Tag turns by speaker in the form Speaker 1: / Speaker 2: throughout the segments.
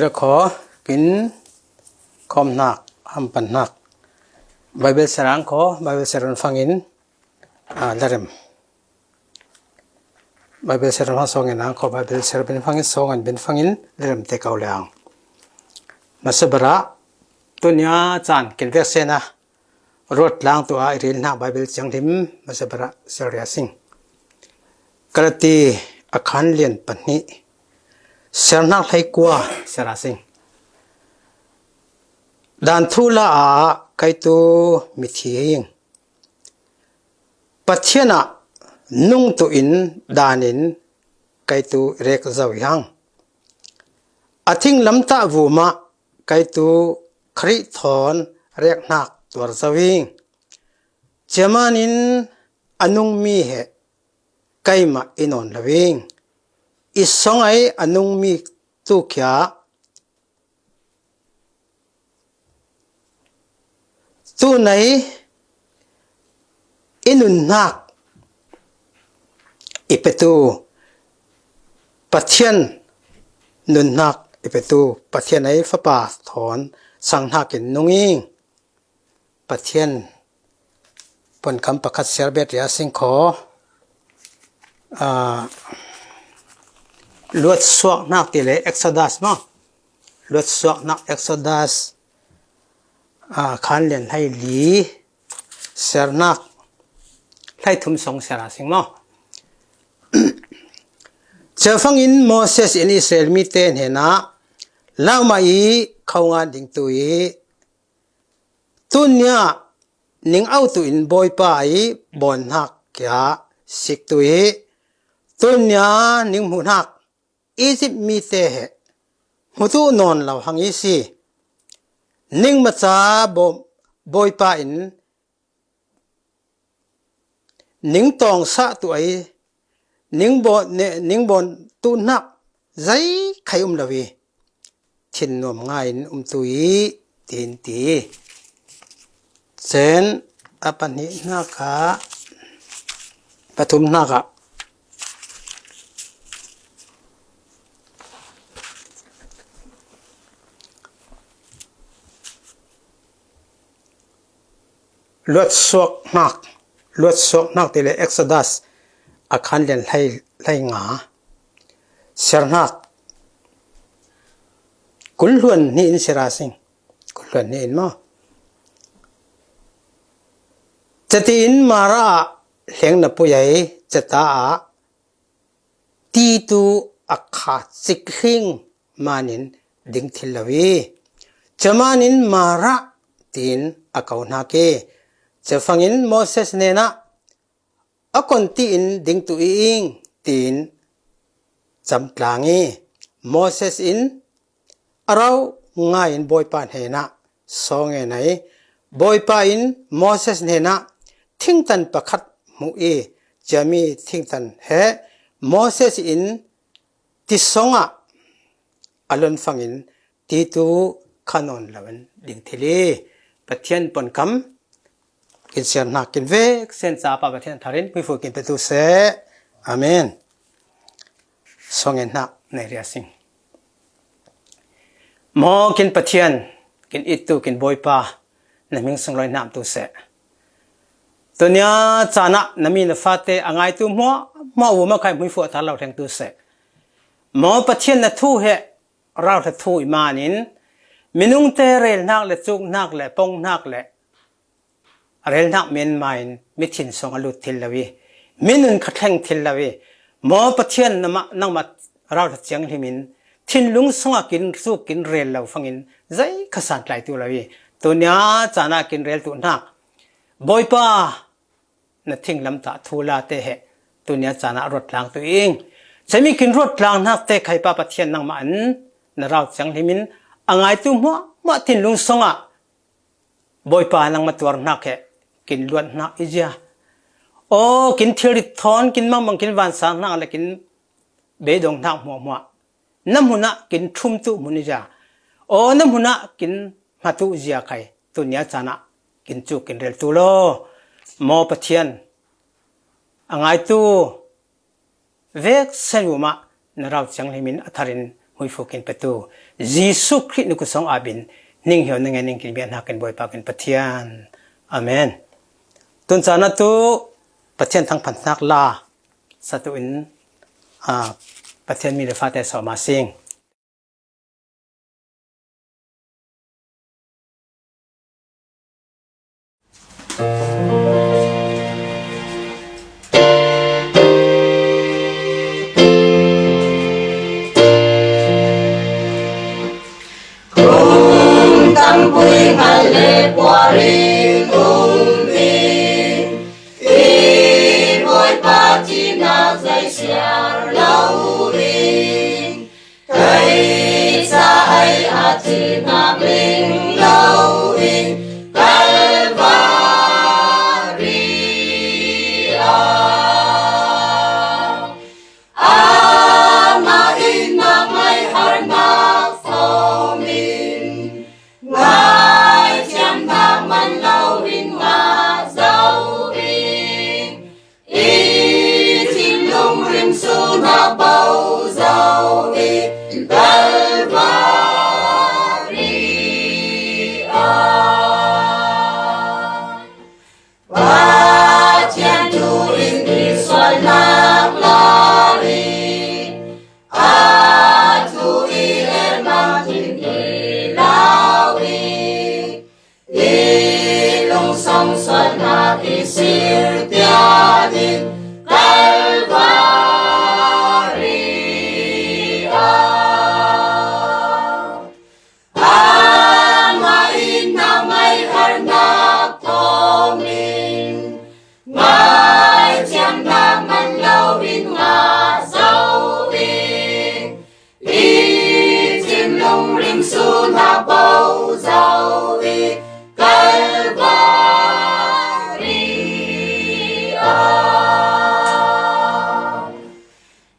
Speaker 1: จะขอกินคอมหนักห้ำปันหนักไบเบิลสรางขอไบเบิลสรางฟังอินลาเรมไบเบิลสรางฟังอินขอไบเบิลสรางเป็นฟังอินสองอันเป็นฟังอินลาเรมเตกเอาเลยมาสบระตัวนี้จานกินเวกเซนะรถล้างตัวไอริลนักไบเบิลจังทิมมาสบระเสรียสิงกระตีอาคารเลียนปันนี้เสรนักให้กว่าเสรียสิงดานทุลาไกตัวมิทีเองปัจเจนะนุ่งตัวอินดานินไกตัวเรกเจ้ายังอาทิงลำตาวูมาไกตัวคริธอนเรียกนักตัวเจ้าเองเจมานินอนุงมีเหไกมาอินอนละเวงอิสงไออนุงมีตุกยาตัวไหนอินุนนักอิเปตูปัจเจนนุนนักอิเปตูปัจเจนไอฟ้าป่าถอนสังหักินนุงอิงปัจเจนปนคำประคัตเสียเบียดยาสิงขอลวดสวกนักติเลเอ็กซ์ดัสมั้งลวดสวกนักเอ็กซ์ดัสขันเลียนให้หลีเสียนักให้ทุ่มสงเสียสิงมั้งเจ้าฟังอินโมเสสอินอิสราเอลมีเตนเห็นนะเล่ามาอีเขางานดิ่งตุยตุนเนี่ยนิ่งเอาตุอินบอยไปบอนหักแก่สิกตุยตุนเนี่ยนิ่งหูหักอียิปต์มีเตเหหูตุนอนเหล่าหังอีสีนิ่งมาซาบอยไปอินนิ่งตองสะตัวไอนิ่งบอนตุนักใจใครละวีทินนวมง่ายตุยตีนตีเซนอปันนินาคาปฐุมนาคาลวดสวกนักที่เลเอ็กซ์ดัสอาคารเลียนให้งาเสรนักกุลล้วนนี่อินเสราสิงกุลล้วนนี่อินมาจะตีนมาระเลี้ยงนับผู้ใหญ่จะตาตีตูอักขาสิกหิงมานินดิ่งทิลวีจะมานินมาระตีนอากาวนาเกจะฟังอินโมเสสเนนะอากอนตีนดิ่งตุอิงตีนจำกลางีโมเสสอินเราง่ายอินบอยปานเฮนะสองไงไหนบอยปานโมเสสเนนะทิ้งตันประคัดมุเอจะมีทิ้งตันเฮโมเสสอินที่สองอลันฟังอินที่ตูขานอนละวันดิ่งทะเลปะเทียนปนคำกินเสียนักกินเวกเส้นซาปะปะเทียนทารินไม่ฟูกินไปตุเสอาเมนสองเงินนักในเรียสิงหมอกินปะเทียนกินอิตุกินบอยปาในมิงสงลอยน้ำตุเสตัวเนี้ยจานะน้ำมีนฟาเตอ่างไงตัวหมอวัวมาใครไม่ฟูทาเราแทงตุเสหมอปะเทียนน่ะทู่เหเราถ้าทู่อิมานินมินุงเตเรลนักและจุกนักและปงนักและเรลนักเมียนมาอินมิถินสงอลุทิลลาวีมินุนขัดแข่งทิลลาวีหมอปะเทียนนั่งมาเราถ้าเจียงที่มินทินลุงสงกินสุกินเรลเราฟังอินใจขสันไหลตัวลาวีตัวเนี้ยจานะกินเรลตัวนักบอยป้านั่นทิ้งลำตาทูลาเตะตัวเนี้ยจานะรถล้างตัวเองจะมีกินรถล้างนักเตะใครป้าปะเทียนนั่งมาอันนั่นเราเจียงที่มินอ่างไงตัวหมอทินลุงสงบอยป้านั่งมาตัวนักเหกินล้วนนักอีเจียโอ้กินเทริทอนกินมังกินวันสางนักอะไรกินเบดงนักหัวน้ำหุ่นกินทุ่มตุมุนิจาโอ้น้ำหุ่นกินมาตุเจียใครตัวเนี้ยจานะกินจุกินเรลตุโลหมอปะเทียนอ่างไงตัวเวกเซนุมะนเราจังหิมินอัทาริน hui fokin petu Jisu Christ nu kusong abin ning hiyo nang ning kin bian hakin boy pakin pathian amen tun sana tu pathian thang phantak la satu in pathian mi le fa te so ma sing
Speaker 2: vui ngàn lệ qua rin ung tin y vui ba chi na dây xiang lâu in cây xa ấy a chi na linh lâu in Calvaria ama in na ngay har na phong in ngài chém ta man lâu in ngà dâu in y chim lung rim su na bầu dâu in Calvaria và chém tu in đi xoay lạc la in a tu i em mang in đi lao in đi lung sông xuân hạ thì siêu tia in Calvaria ama in na ngay har na thom in ngài chém ta man lâu in ngà dâu in y chim lung rim su na bầu dâu in Calvaria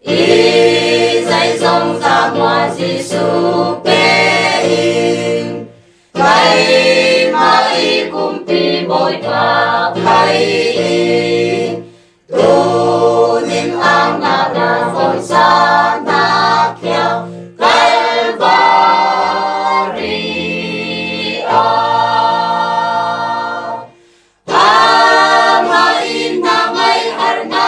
Speaker 2: y dây dòng ra ngoài Giêsu bê in cây mà y cùng pi bồi thoa cây in tu nín ang na ra rồi xa na theo Calvaria ama in na ngay har na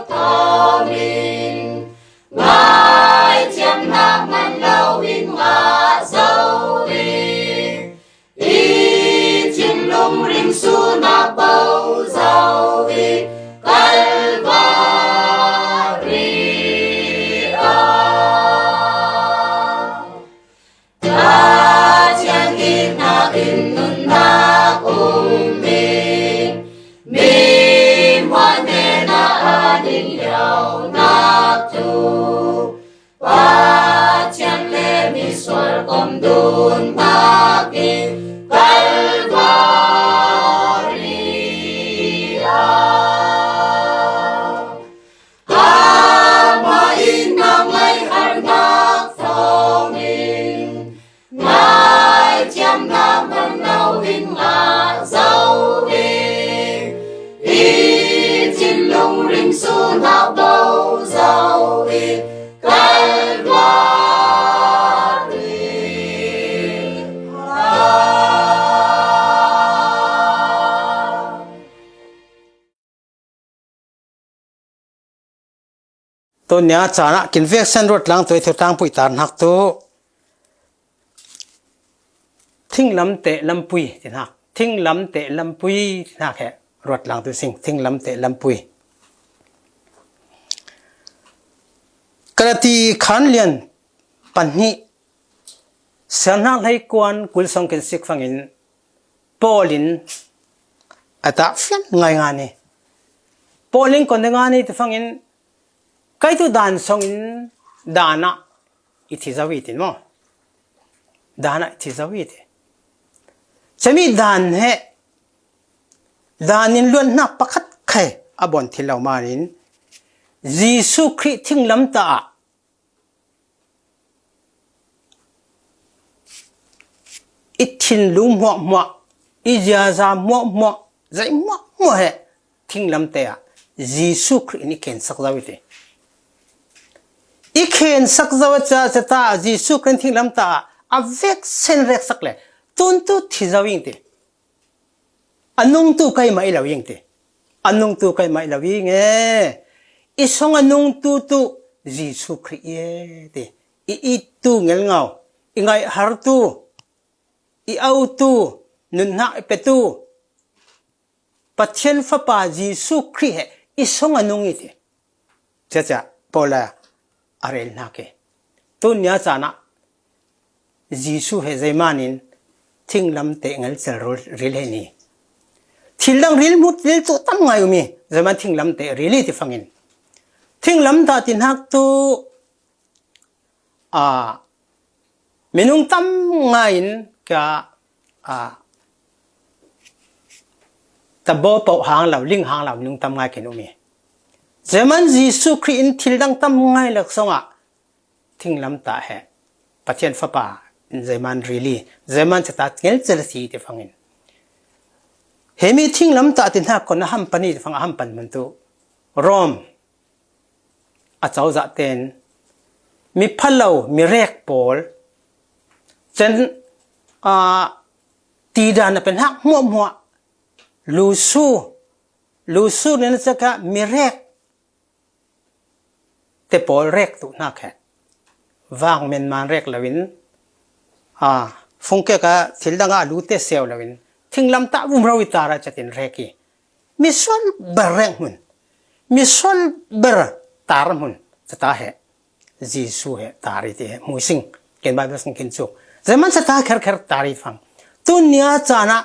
Speaker 2: thom in ngài chém na man lâu in ngà dâu in y chim lung rim su na bầu dâu in Calvaria ta chém in na in nun na mi hoa nê na a đình yau na tu và chém lê mi xoal com đun ba in Calvaria ama in na ngay har na phong in ngài chém na man lâu in ngà dâu in y chim lung rim su na bầu dâu in
Speaker 1: tôi nhớ chana kinh việc san ruột lang tôi theo tang pui tar hak tu thing lam te lam pui tin hak thing lam te lam pui hak he ruột lang tu sing thing lam te lam pui karati khan lian panhi sanang hai kwan kul song ken sik fangin polin ata fian ngai ngani polin kon ngani te fangin cái tu đàn song in đana iti zawi tin mo đana iti zawi ti chami đàn he đàn in luan na pakhat khai abon thilau manin Giêsu Christ thing lam ta ithin lu mo mo ijaza mo mo zai mo mo he thing lam ta Giêsu Christ ni ken sak zawi ti อีเคนสักจะว่าจะตาจีสุกันทิ้งลำตาอเวกเซนเร็กสักเลยตุนตุที่จะวิ่งตีอันนุ่งตู้ใครไม่เราวิ่งตีอันนุ่งตู้ใครไม่เราวิ่งอีสองอันนุ่งตู้จีสุคริเอตีอีตู้เงลเงาอีไงฮาร์ตู้อีเอาตู้นุนนักเป็ดตู้ปัจเจนฟ้าป่าจีสุคริเฮอีสองอันนุ่งอีตีจะพอละอะไรนักตุนยาจานะจีสุเฮใจมานินทิ้งลำเตะเงินจะริลนี่ทิ้งลังริลมุดริลตัวตั้งไงอยู่มีใจมันทิ้งลำเตะริลที่ฟังอินทิ้งลำตาตินหักตัวมินุงตั้มไงอินกับตะโบปะหางเหล่าลิงหางเหล่ามินุงตั้มไงกันอยู่มีใจมันจีสุครินทิ้งลังตั้มไงหลักสงะทิ้งลำตาเหปัจเจนฟ้าป่าzaman really zaman chata ngel chelsi te fangin hemi thing lam ta tin ha kon ham pani fang ham pan man tu rom a chau za ten mi phalo mi rek pol chen ti dan pen ha mo lu su ne chaka mi rek te pol rek tu na kha wang men man rek lawin phong ke ka thil danga lu te sew lawin thinglam ta bum rawi tara chatin reki misol bareng hun misol bar tar hun chata he jisu he tari te muising ken ba basing kin chu zaman chata kher tari phang tunya chana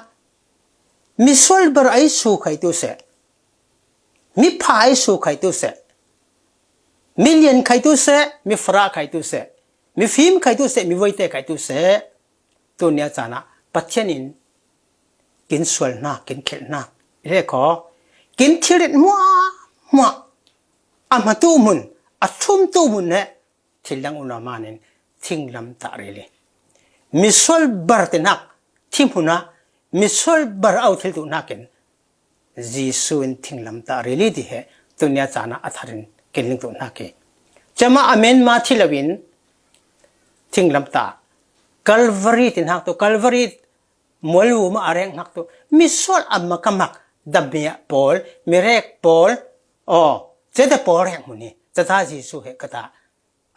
Speaker 1: misol bar ai su khai tu se mi pha ai su khai tu se million khai tu se mi fra khai tu se mi phim khai tu se mi voite khai tu se tu nia chana patchenin kin sual na kin khel na re kho kin thirit mo ama tu mun athum tu mun ne thilang una manin thinglam ta rele misol bar tenak thimhuna misol bar au thil tu nakin jisuin thinglam ta rele di he tu nia chana atharin kin ling tu nake chama amen ma thilawin thinglam ta Calvary tin hak to Calvary molu ma areng hak to misol amma kamak dabya Paul mirek Paul jete Paul reng muni tata Jesu he kata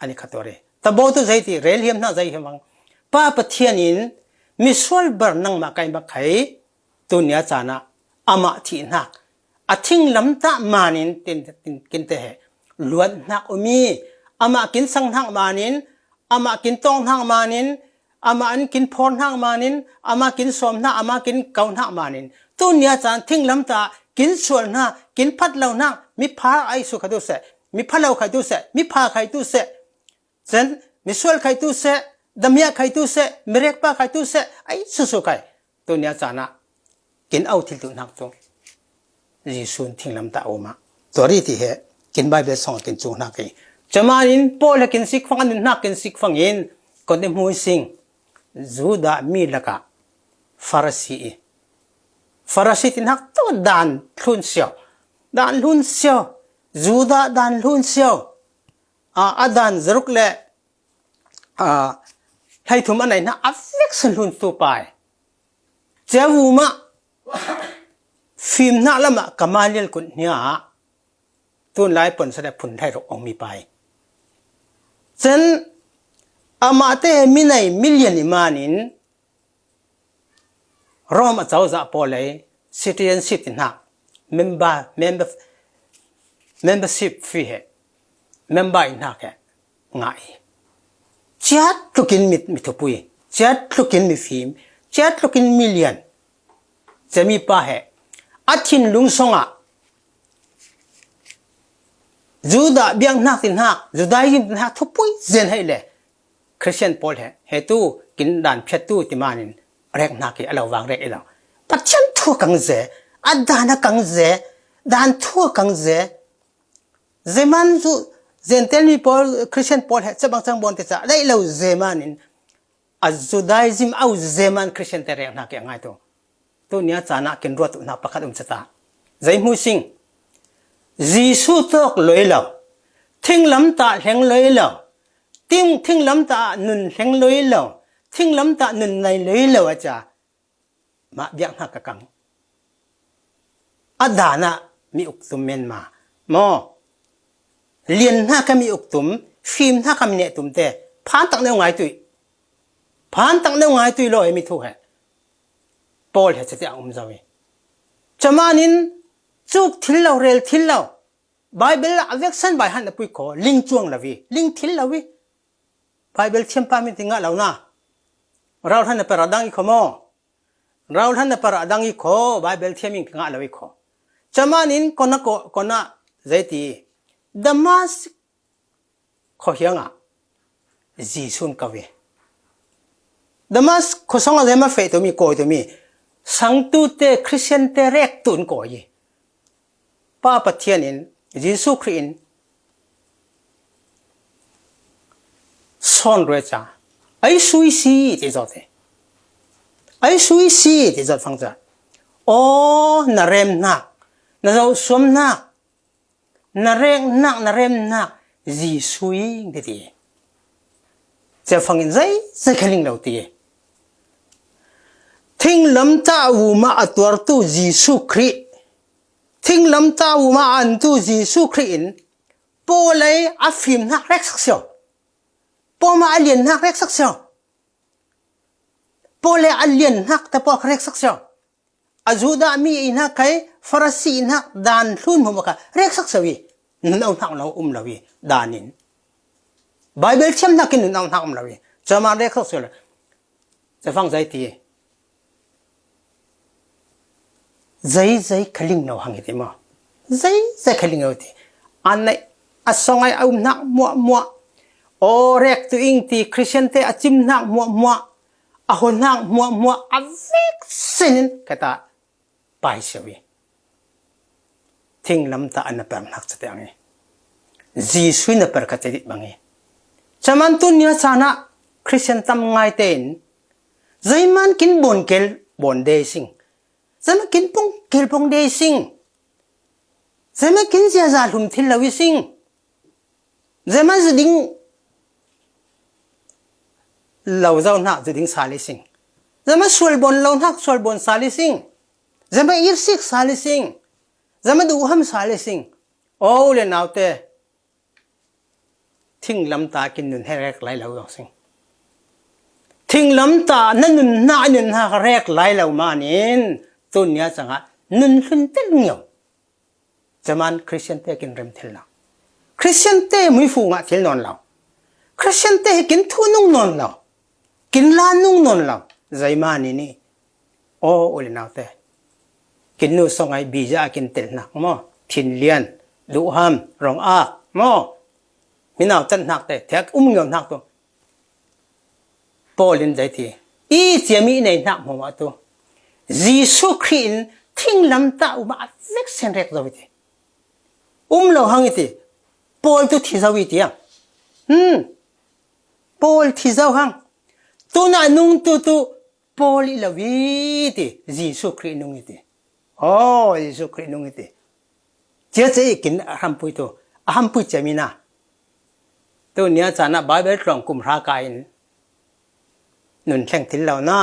Speaker 1: ani khatore tabo to zaiti rel hiam na zai hemang pa pathianin misol bar nang ma kai ba khai tunya chana ama thi nak athing lamta manin tin kinte he luan nak umi ama kin sang hang manin ama kin tong hang manin ama an kin phon hang manin ama kin som na ama kin kaun hang manin tu nia chan thing lam ta kin sual na kin phat lo na mi pha ai su khadu se mi pha lo khai tu se mi pha khai tu se chen mi sual khai tu se damya khai tu se mirek pa khai tu se ai su kai tu nia chana kin au thil tu nak tu jisun thing lam ta oma tori ti he kin bible song kin chu na kai chamanin pol kin sik phang an nak kin sik phang in kon dem hui sing Juda mi laka Farasi tin hak to dan lun xiao Juda dan lun xiao adan zaruk le hai thum anai na affection lun tu pai chewuma film na lama kamalial kun nya tun lai pon sa phun thai rok ong mi pai chen amate minai million imanin Roma chawza pole citizenship na membership fee he member in ha ke ngai chat lukin mit thupui chat lukin mi film chat lukin million chemi pa he athin lungsonga Juda biang nak tin hak Judaism tin hak thupui zen hai le Christian Paul he tu kin dan phet tu ti manin rek na ki alo wang rek elo patchan thu kang ze adana kang ze dan thu kang ze zeman zu zen tel mi Paul Christian Paul he chabang chang bon te cha dai lo zemanin a Judaism au zeman Christian te rek na ki ngai tu nia chana kin ro tu na pakhat chata zai mu sing Jisu tok loilo ทิ้งลำตาแหงเลยเหล่าทิ้งลำตาหนุนแหงเลยเหล่าทิ้งลำตาหนุนในเลยเหล่าอาจารย์มาเบียงหักกังอดานะมีอุกตุมเมนมาโมเลียนหน้าก็มีอุกตุมฟิล์มหน้าก็มีเนตุมแต่ผ่านตั้งเนื้อไงตุยผ่านตั้งเนื้อไงตุยลอยมีทุกแห่ปอลเหตุที่อังจะมีจะมานินจุกทิลเราเรลทิลเราไบเบิลอเวกซันไบฮันนะปุยขอลิงจวงละวีลิงทิลละวีไบเบิลเทียมพามิติงะเรานะเราท่านน่ะประดังอีกขโมเราท่านน่ะประดังอีกขอไบเบิลเทียมิงติงะเราอีกขอจะมานินคนน่ะใจตีดามัสขอเฮียงะจีซุนกวีดามัสขอส่งอะไรมาเฟยตัวมีโกยตัวมีสังตุเตคริสเตียนเตเรกตุนโกยป้าปะเทียนินยิสุครินสอนรวยจ้าไอสุยซีที่จอดไอสุยซีที่จอดฟังจ้าโอ้นาเรมนักนาเราสวมนักนาเรงนักนาเรมนักยิสุยนี่ที่จะฟังยังไงจะแค่ลิงเราที่ทิ้งลำตาวูมาอัตวรตุยิสุคริทิ้งลำตาวูมาอันตุยิสุครินโปเลยอัฟิมนักเร็กสักเสียวโปมาอัลเลียนนักเร็กสักเสียวโปเลยอัลเลียนนักแต่พอเร็กสักเสียวอาจูดามีนักใครฟาริสีนักดานลุนหัวมันก็เร็กสักเสียวีนั่นเอานักเราเราวีดานินไบเบิลเชื่อมนักกินนั่นเอานักเราวีจะมาเร็กสักเสียวจะฟังใจทีใจขลิงเราหังที่มั้งใจขลิงเราที่อันไหนอัศสงไอเอาหนักมัวโอเร็กตัวอิงที่คริสเตียนเตอจิมหนักมัวอาหนักมัวอเวกสินก็ตาไปเสียวีทิ้งลำตาอันนั้นเป็นนักจะเตียงไงจีสุนเป็นกัจจิตบังไงจะมันตุนยาชนะคริสเตียนทำไงเต้นใจมันกินบนเกลบนเดซิงจะมากินปงเกลปงเดซิงจะมากินเสียจาลุมทิลลาวิซิงจะมาจะดิ้งเราเจ้าหน้าจะดิ้งซาลิซิงจะมาสวลบนเราหนักสวลบนซาลิซิงจะมาอิรซิกซาลิซิงจะมาดูฮัมซาลิซิงโอ้เลยนาวเตทิ้งลำตากินนุนให้แรกไหลเราอย่างซิงทิ้งลำตานั่นนุนหน้านุนหาแรกไหลเรามานินตัวเนี้ยจังหะนุนขึ้นเต็มเหนียวจะมันคริสเตียนเตกินเริ่มเทลเราคริสเตียนเตไม่ฟูงะเทลนอนเราคริสเตียนเตกินทุ่นุ่งนอนเรากินลานุ่งนอนเราใจมานี่โอ้โอเลนาวเตกินนูส่งไอบีจากินเตลนักมั้งทินเลียนดูฮัมรองอามั้งมีนาวจันนักเตแทกเงียวนักตัวโปลินใจทีอีเจียมีในนักหัวตัวยิสุครินทิ้งลำตาอุบาเล็กเซนเร็กจะวิธีเราหังวิธีโปลตัวที่จะวิธีโปลที่จะหังตัวนั้นนุ่งตัวโปลละวิธียิสุครินนุ่งวิธีโอ้ยิสุครินนุ่งวิธีเจ้าจะกินอาหารปุยตัวอาหารปุยจะมีนะตัวเนี้ยจะน่ะบาเบิลตรองกุมรากายนุนแข่งทิลเราหน้า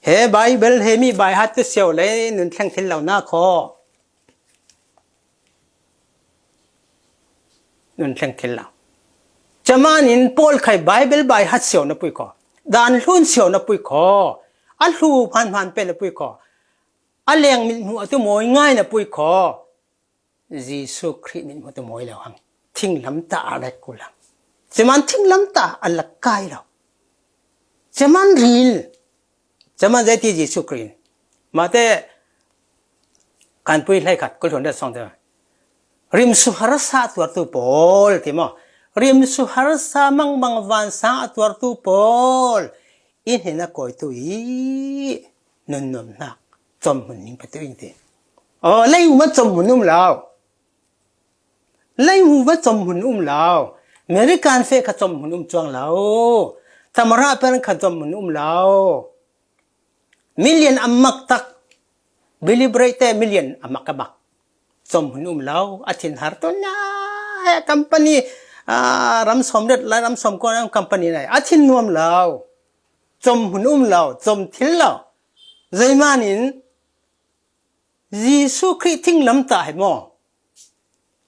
Speaker 1: เฮ้ไบเบิลเฮมีใบฮัตเซียวเลยนุนแข่งทิลเราหน้าคอนุนแข่งทิลเราจะมานินโปลไข่ไบเบิลใบฮัตเซียวนะปุยคอดานลุ่นเซียวนะปุยคออัลลูพันเป็นนะปุยคออัลเลียงมินหัวตัวมวยง่ายนะปุยคอยิสุคริสต์มินหัวตัวมวยแล้วหังทิ้งลำตาอะไรกูลังจะมันทิ้งลำตาอัลละกายเราจะมันรีลจะมันใจที่ยิสุครินมาแต่การพูดให้ขัดก็ทนได้สองเดือนริมสุฮาร์ซาตัวตุโปลที่มั้งริมสุฮาร์ซามังวันซาตัวตุโปลอินเห็นนักก่อยตัวอีนนนักจอมหุ่นนิ่งไปตัวอินทีไล่หัวจอมหุ่นเราไล่หัวจอมหุ่นเราอเมริกันเฟกจอมหุ่นจวงเราธรรมราเป็นขจมหุ่นเรามิลเลียนอัมมักตักบิลิเบรเตมิลเลียนอัมมักกบักจมหุ่นเราอาทินฮาร์ตอนยา company รำสมเด็จและรำสมก็รำ company ไหนอาทิตย์นวมเราจมหุ่นเราจมทิ้งเราใจมานินยิสุคริสต์ทิ้งลำตาให้หมอ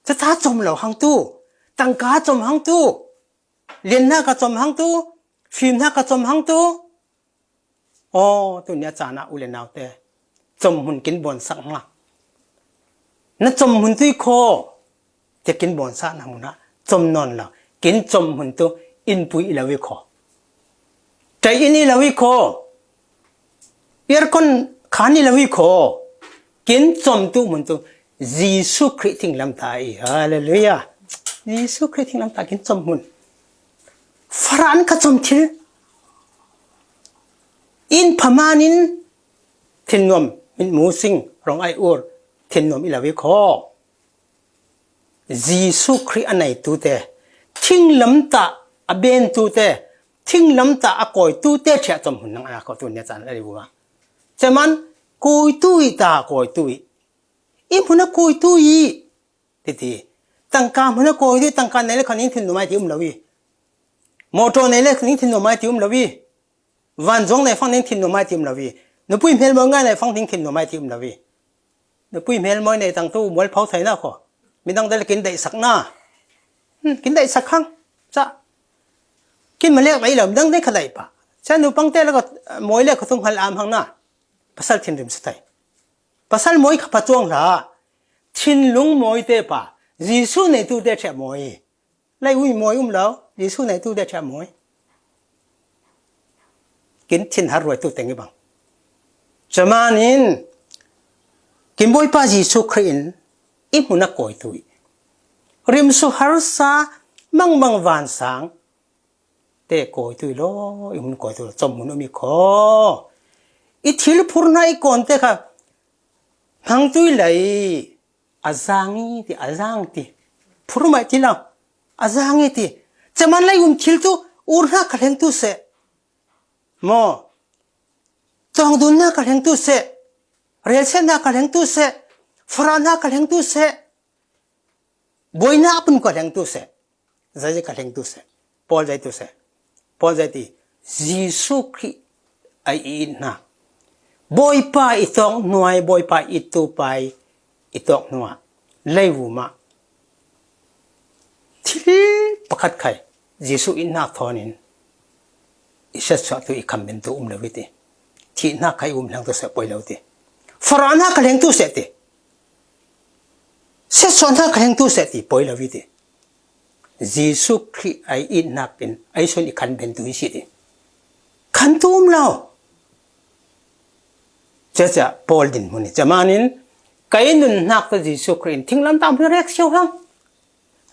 Speaker 1: จะท้าจมเราหังตู้ตังกาจมหังตู้เรียนหน้าก็จมหังตู้ฟิล์มหน้าก็จมหังตู้อ๋อตัวเนี้ยจานะอุเลนเอาแต่จมหุ่นกินบนสักมานั่นจมหุ่นตุ้ยโคจะกินบนสักนะหุ่นนะจมนอนเรากินจมหุ่นตัวอินปุยเราวิโคใจอินี่เราวิโคเยอะคนขานี่เราวิโคกินจมตัวหุ่นตัวยิสุคริสต์ทิ้งลำตาอีฮาเลลูยายิสุคริสต์ทิ้งลำตากินจมหุ่นฝรั่งก็จมทิ้งอินพม่านินทินนวมมินมูสิงรองไออูร์ทินนวมอิลาวิโคยิสุคริสต์อันไหนตัวเตทิ้งลำตาอเบนตัวเตทิ้งลำตาอากอยตัวเตเชื่อจมหุ่นนังอาเขาตัวเนี้ยจานอะไรบ้างจะมันกุยตุยตากุยตุยอิมหุ่นกุยตุยทีตั้งการหุ่นกุยตุยตั้งการในเรื่องนี้ทิ้งหนูไม่ทิ้งลาวีมอเตอร์ในเรื่องนี้ทิ้งหนูไม่ทิ้งลาวีวันจงในฟังนี้ทิ้งหนูไม่ทิ้งลาวีหนูปุ้ยเมลมองง่ายในฟังทิ้งหนูไม่ทิ้งลาวีหนูปุ้ยเมลมองในตั้งตู้มวยเผาไทยนะขอไม่ต้องได้กินได้สักหน้ากินได้สักครั้งจะกินมาเรียกไปแล้วดังได้ขนาดปะฉันหนูปังเต้แล้วก็มวยเรียกเขาต้องหันอามข้างหน้าภาษาทิ้งริมสไตภาษามวยขับจวงละทิ้งลุงมวยเตะปะยิสุในตู้เตะเชมวยไล่วิ่งมวยแล้วยิสุในตู้เตะเชมวยกินทิ้งหารวยตู้เต็งกี่บังจะมานินกินบ่อยป้ายิสุครินอิมุนักโกยตุยริมสุฮาร์ซาบังวันสังเตะโกยตุยโลอิมุนโกยตุยจมมุนมีขออีทิลพูร์นายก่อนเตะค่ะพังตุยเลยอาจังที่อาจังที่พูร์ไม่ทิลาอาจังที่จะมันเลยทิลตุอูร์นักเล่นตุเสมอจองดุนนักเล่นตุเสเรียนเส้นนักเล่นตุเสฝรั่งนักเล่นตุเสบอยนักปุ่นก็เล่นตุเสใจจะเล่นตุเสพอใจตุเสพอใจที่ยิสุคริสต์ไอ้อินนะบอยป้าอีตอกหน่วยบอยป้าอีตูไปอีตอกหน่วยเลี้ยวมาที่ประคัดใครยิสุอินนักทอนินอิเสชตัวอีคำเป็นตัวเลวิตีที่นักใครเลี้ยงตัวเสปอยเลวตีฝรั่งนักเลี้ยงตัวเสตีเสชนักเลี้ยงตัวเสตีปอยเลวิตียิสุคริสต์ไอ้อินนักเป็นไอ้ส่วนอีคันเป็นตัวอิสิตีคันตัวเราจะพอลดินมุนีจะมานินใครนุนนักตัวยิสุคริสต์ทิ้งลำตามเพื่อเรียกเชียวหัง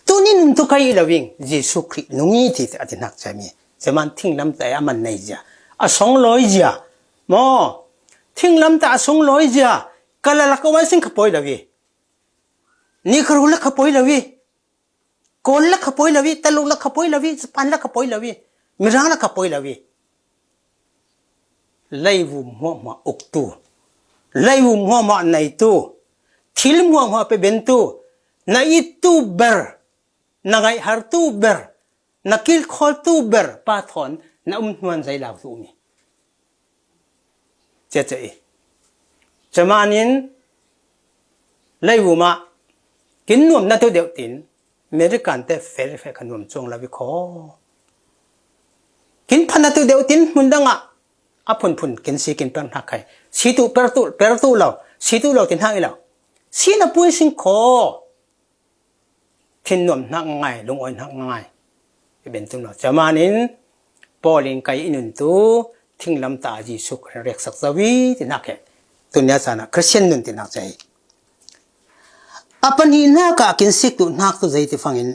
Speaker 1: ตัวนี้นุนตัวใครละวิ่งยิสุคริสต์นุ่งยี่ที่อาจจะนักใจมีจะมันทิ้งลำแต่มันในจ้ะ200จ้ะมอทิ้งลำแต่200จ้ะก็ละก็วันสิ่งขบอยละวิ่งนี่คือรู้ละขบอยละวิ่งคนละขบอยละวิ่งตะลุละขบอยละวิ่งสปันละขบอยละวิ่งมิรังละขบอยละวิ่งไล่วุ้มหัวมาอุกตูไล่วุ้มหัวมาในตู้ทิลมัวมาไปเป็นตู้ในตู้เบอร์ในไงหาตู้เบอร์นักกิลคอลตู้เบอร์ป้าถอนนักนวลใจเหล่าตู้นี้เจ๊จะมานินไล่วุ้มมากินนวมนั่นตัวเดียวตินเมริกันแต่เฟรขนมจงลาวิโคกินพันนั่นตัวเดียวตินมุนดังอ่ะอาพุนกินสีกินเป็นหักใครสีตูเปรตูเราสีตูเราตินหักอีเราสีน่ะปุ้ยสิงโคทิ้งนวมนักง่ายลงอ่อนนักง่ายเป็นตัวเราจะมานินพอลิงไก่อินุนตูทิ้งลำตาจีสุกเรียกสักสวีตินักแค่ตัวนี้สานะคริสเตียนนุนตินักใจอาปนีนักกินสิกตุนักตัวใจที่ฟังอิน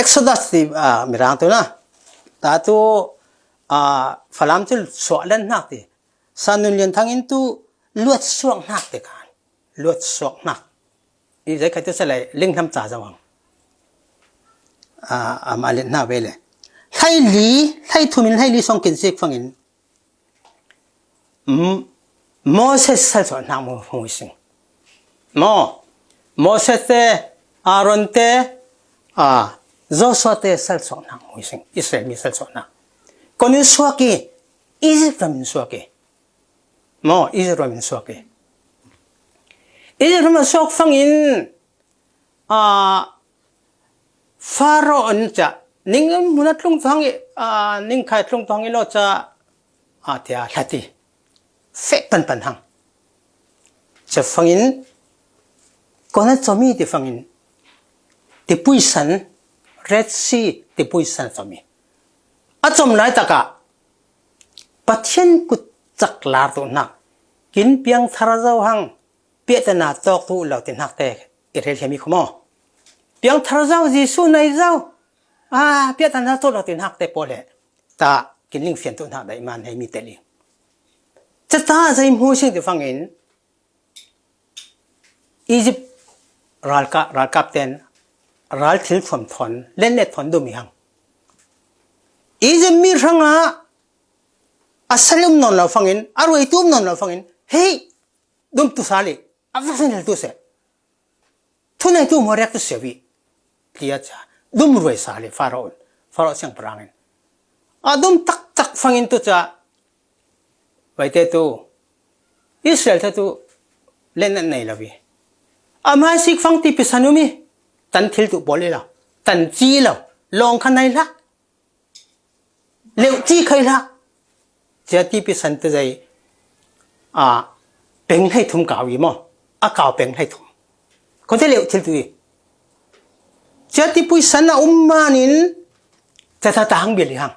Speaker 1: Exodus ที่มีร่างตัวนะแต่ตัวฝรั่งที่สวดเล่นนักที่สานุนเรียนทางอินตูลวดสวกนักเด็กกันลวดสวกนักนี่ใจใครตัวสลายเล่งทำจ่าจังหวะมาเล่นหน้าเวเลยให้ลีให้ทุมินให้ลีส่งกินสิกฟังอินโมเสสสอนนักโมสิงโมเสส Aaron te Joshua te sal so na mo sing Israel mi sal so na konin suaki Egypt min suaki mo Egypt min suaki Egypt ma sok fangin Pharaoh cha ning munat tlung thang ning khai tlung thang lo cha tia lati fe pan hang cha fangin kona chomi ti fangin ti puisan Red Sea ti puisan chomi achom lai taka pathian kut chak lar tu nak kin piang thara zau hang pietana tok tu lo tin hak te irel hemi khomo piang thara zau jisu nai zau pietana to lo tin hak te pole ta kin ling fian tu na dai man hemi te li cha ta zai mu sing ti fangin Egypt ral captain ral thil from thon len le thon du mi hang Egypt mi ranga asalum non la fangin aroi tum non la fangin hey dum tu sali avasin tu se thunai tu mo rek tu sewi tia cha dum roi sali Pharaoh siang perangin adum tak fangin tu cha waite tu Israel tu len nei lawi amai sik fang ti pisanumi tan thil tu bole la tan chi la long khanai la leu chi khai la ja ti pisan te jai peng hai thum kawi mo kaw peng hai thum ko te leu thil tu ja ti pui sana ummanin ta hang beli hang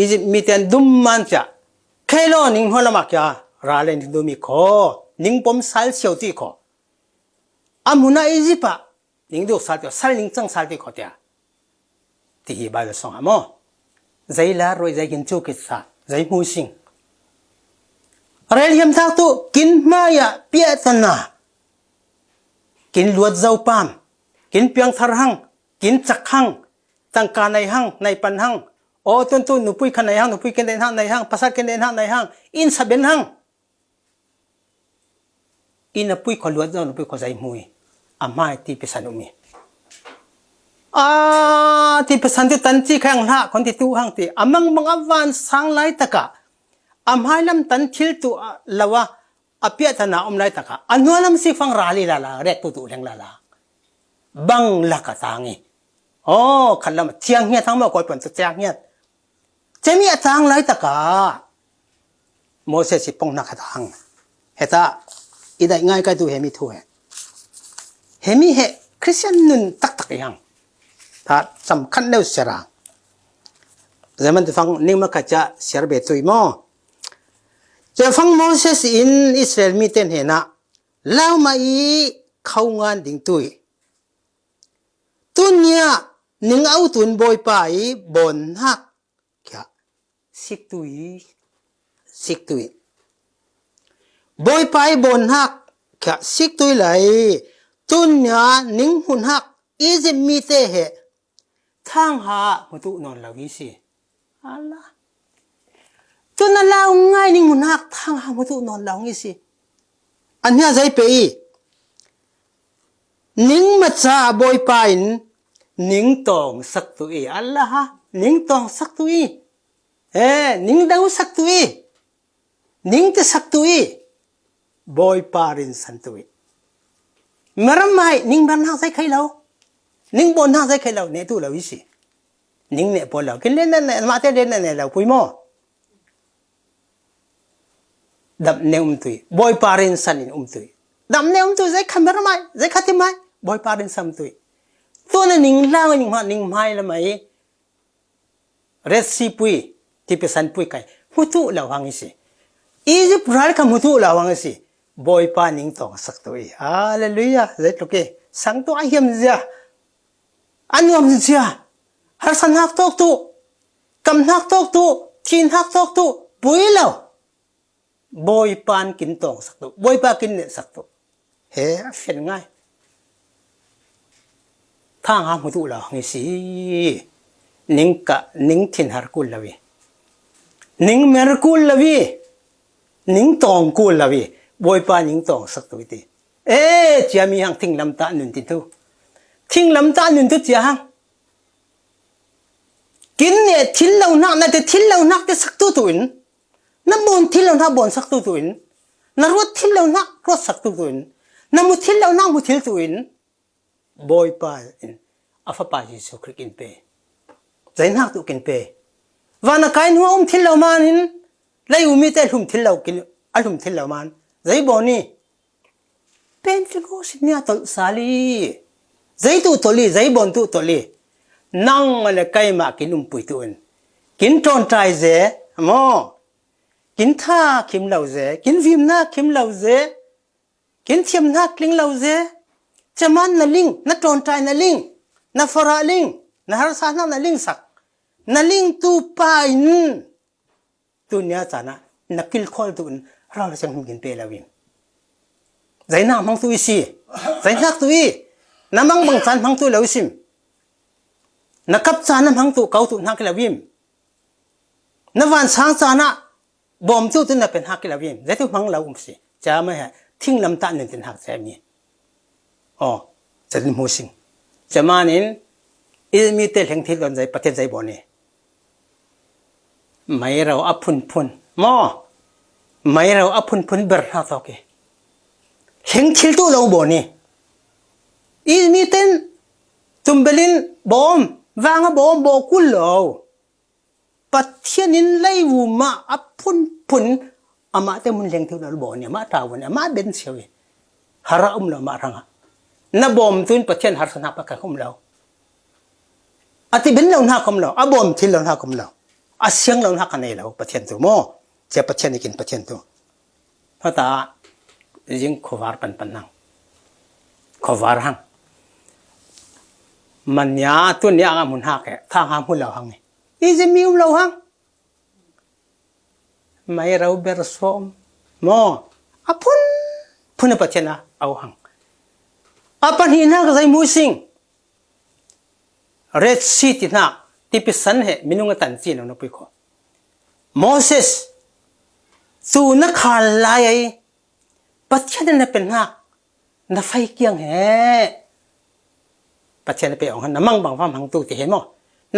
Speaker 1: is miten dum man cha khelo ning hola ma kya ra len du mi kho ning pom sal siau ti kho amuna Egypt ning du sal sal ning chang sal ti kho tia ti hi ba le song amo zai la roi zai kin chu ki sa zai mu sing rel yam thak tu kin maya piatana kin luat zau pam kin piang thar hang kin chak hang tangka nai hang nai pan hang o tun tu nupui khan nai hang nupui ken den hang nai hang pasar ken den hang nai hang in saben hang in a pui kholuat zau nupui kho zai mui amai ti pisanumi ti pesan tu tan chi khang la kon ti tu hang ti amang avan sang lai taka amhai lam tan thil tu lawa apia thana lai taka anwalam si fang rali la rek tu leng la bang la ka tangi khalam chiang nya thang ma koi pon tu chiang nya chemi atang lai taka Moses si pong na ka thang heta idai ngai ka tu hemi thu hemi he Christian nun tak yang taสำคัญเนวเสระแต่มันจะฟังนิ่งมาขจะเสียเบ็ดตัวมั่งจะฟังโมเสสอินอิสราเอลมีเต็นเห็นนะแล้วมาเข้างานดิ่งตุนเนี่ยนิ่งเอาตุนบอยไปบนหักแค่สิกตุยบอยไปบนหักแค่สิกตุยเลยตุนเนี่ยนิ่งหุ่นหักอีจิปต์มีเตะเหทางหามาตุนอนเหล่านี้สิอะไรจนนั่นเราง่ายนิ่งมุนักทางหามาตุนอนเหล่านี้สิอันนี้ใจไปนิ่งมาจ้าบอยไปนิ่งตองสักตัวอะไรฮะนิ่งตองสักตัวนิ่งดาวสักตัวนิ่งจะสักตัวบอยปารินสันตัวเมื่อไม่นิ่งบ้านห้างใส่ใครเรานิ่งบนห้างใส่ใครเราเนี่ยตัวเราวิสินิ่งเนี่ยพอเรากินเล่นนั่นเนี่ยมาเต้นเล่นนั่นเนี่ยเราคุยมั่วดับเนี่ยตุยบอยปารินสันตุยดับเนี่ยตุยใส่ขันเมื่อไม่ใส่ขัดที่ไม่บอยปารินสันตุยตัวนั้นนิ่งล่างนิ่งไม่ละไม่เรสซีปุยที่เป็นสันปุยไก่มุตุเราวังสิอียิปต์รัฐกับมุตุเราวังสิบอยปานิ่งตองสักตัวฮาเลลูยาเด็ดโอเคสังตัวไอ้เหี้ยมเสียอันยอมเสียหาสันหักตกตัวกำหักตกตัวทีนหักตกตัวปุยเราบอยปานกินตองสักตัวบอยปากินเนี่ยสักตัวเฮ้เฟียนง่ายทางหามุตุเราไงสินิ่งทินหารกุลละวีนิ่งเมรกุลละวีนิ่งตองกุลละวีบอยปานิ่งตองสักตัวที เอ๊จะมีหังทิ้งลำตาหนุนติดทุทิ้งลำตาหนุนทุจะหังกินเนี่ยทิ้งเหล่านักนั่นแต่ทิ้งเหล่านักแต่สักตัวอินน้ำบนทิ้งเหล่านักบนสักตัวอินนรถทิ้งเหล่านักรถสักตัวอินน้ำมุทิ้งเหล่านักมุทิ้งตัวอินบอยป้าอินอาฟป้าจิสุคริกินเปใจนักตุกินเปวันนักการหัวทิ้งเหล่ามันอินเลยอุมิเตลุ่มทิ้งเหล่ากินอารมณ์ทิ้งเหล่ามันใจบอนี่เป็นฟิโกสิเนี่ยตลสาลีใจตุตลีใจบอนตุตลีนั่งอะไรใกล้มากินปุยตัวอินกินตอนใจเจ้หมอกินท่าคิมเหล่าเจ้กินวิมนาคิมเหล่าเจ้กินเทียมนักลิงเหล่าเจ้จะมันนั่นลิงนั่นตอนใจนั่นลิงนั่นฟราลิงนั่นฮาร์ซานั่นลิงสักนั่นลิงตูไปน์ตัวเนี้ยจ้านะนักกิลคอลตัวอินเราจะมึงกินเปล่าวิมใจน้ำมังตัวอีสิใจนักตัวอีน้ำมังบังสันมังตัวเหล่าซิมนักกับจาน้ำมังตัวเก่าตัวนักเหล่าวิมนับวันช้างจานะบอมตัวตัวนั้นเป็นหักเหล่าวิมใจตัวมังเหล่าสิจะไม่ฮะทิ้งลำตาหนึ่งเป็นหักแซมนี่อ๋อจะเป็นมูสิงจะมานินอิสมีเตลแห่งที่ตอนใจประเทศใจบ่อนี่ไม่เราอับพุนมอไม่เราอับพุนเบอร์นาตโอเคเห็นคิดตัวเราบ่นี่อีมีเต้นตุมเบลินบอมวางบอมบอกกุลเราปัจเจนินไล่วูมาอับพุนอามาเตมุนเลี้ยงที่เราบ่เนี่ยมาตาวันอามาเบนเสียวฮาระเรามารังนับบอมตุนปัจเจนฮาร์สนาปะกันเราอติเบนเราหน้าคมเราอบอมที่เราหน้าคมเราอาเสียงเราหน้ากันเราปัจเจนตัวโมเจ้าปัจเจนกินปัจเจนตัวเพราะตายิงขวารปันนังขวารหังมันยาตัวนี้อามุนหักข้างหามุนเราหังนี่จะมีเราหังไม่เราเบรสฟอมโมอพุนปัจเจนะเอาหังอปันหินักใจมูสิงเรดซีตินักที่พิสันเหมินุงตันจีนเอาหน้าปุยขอโมเสสสู่นักขาลายปัจเจนนั้นเป็นหักนับไฟเกียงเหปัจเจนเป็นองค์น้ำมังบางฟังพังตู้ที่เห็นมั้ง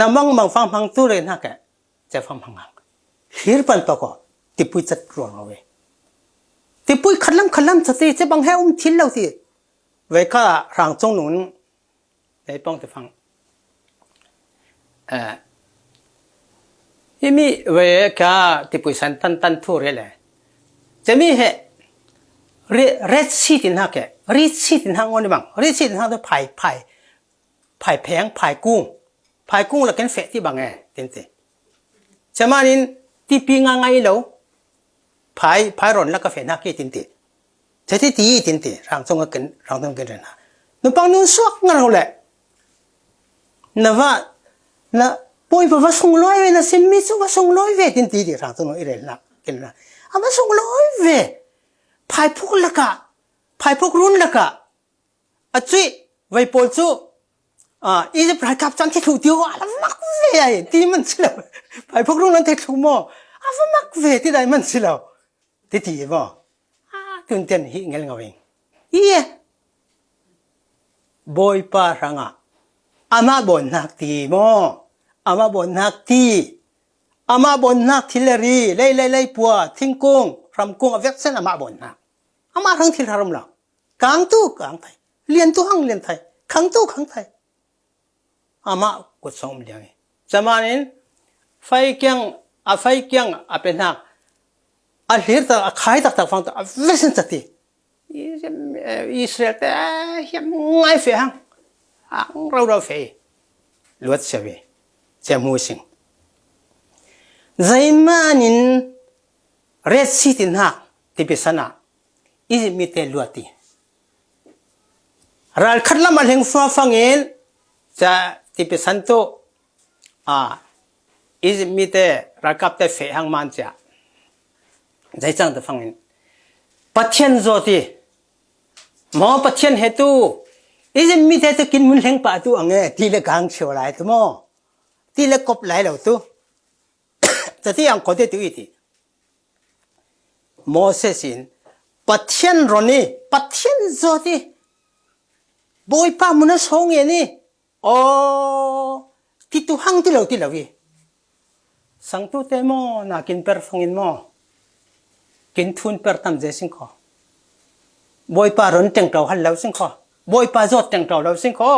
Speaker 1: น้ำมังบางฟังพังตู้เลยนักจะฟังพังหักฮิรปันปะก็ติปุยจัดรวงเอาไว้ติปุยขัดลำสติจะบังให้ทิ้งเราสิไว้ก็ร่างทรงหนุนในป้องจะฟังยี่มีไว้ก็ติปุยสันตันทั่วเลยจะมีเหเรดซีตินหักเรดซีตินหักวันนี้บังเรดซีตินหักตัวไผ่แผงไผ่กุ้งแล้วกันเฟะที่บังเต็มจะมานินที่ปีงง่ายแล้วไผ่ร้อนแล้วก็เฟะนักเก็ตเต็มจะที่ตีเต็มร่างทรงกันเลยนะนุ่งปังนุ่งสวกงั้นเราแหละนะว่านะป่วยเพราะว่าส่งร้อยเวนะเซมิสว่าส่งร้อยเวเต็มที่ร่างทรงอีเรนนะกันนะอามาส่งร้อยเวภายพวกละกะภายพวกรุ่นละกะอาจุยไว้ปอลซูอีจะประกับจันที่ถูกดีว่าแล้วมักเวที่มันสิแล้วภายพวกรุ่นนั้นที่ถูกมั้งว่ามักเวที่ได้มันสิแล้วที่ที่บ่ตื่นเต้นหิ้งเงี้ยเองบอยป้ารังอามาบนนักตีมั้งอามาบนนักตีอามาบนนักทิลรีเล่ปัวทิ้งกุ้งรำกุ้งเอาเวกเส้นอามาบนนักอามาทั้งที่รำหลังกลางตู้กลางไทยเรียนตู้ห้องเรียนไทยขังตู้ขังไทยอามากดส่งเดียวจะมาเนี่ยไฟเกียงเป็นนักอาเลียร์ตาขายตักฟังตัวเวสเซนสติอิสราเอลแต่ยังง่ายเฟียงเราเฟียลวดเสียเวจะมูสิงใจมานินเรดซีตินหักที่พิษณะอิสมีเตลวดีรัลคัดละมาเห็นฟังเองจะที่พิษณะโตอิสมีเตรักกับเตเฟหังมันจะใจจังจะฟังเองปัจเจนโจตีหมอปัจเจนเหตุอิสมีเตตกินมุนเฮงปะตัวอังเงที่เล็กหังเชียวไรตัวมั้งที่เล็กกบไหลเหล่าตัวแต่ที่อังคนเดียวอีทีโมเสสิน ปัทเทียนรอนี่ปัทเทียนจอดีบอยป้ามุนัสงเงี้ยนี่โอ้ที่ตุหังที่เราวีสังตุเตโมนากินเปอร์ฟังอินโมกินทุนเปอร์ตั้มเจสิงคอบอยป้ารอนเต็งเราหันแล้วสิงคอบอยป้าจดเต็งเราสิงคอ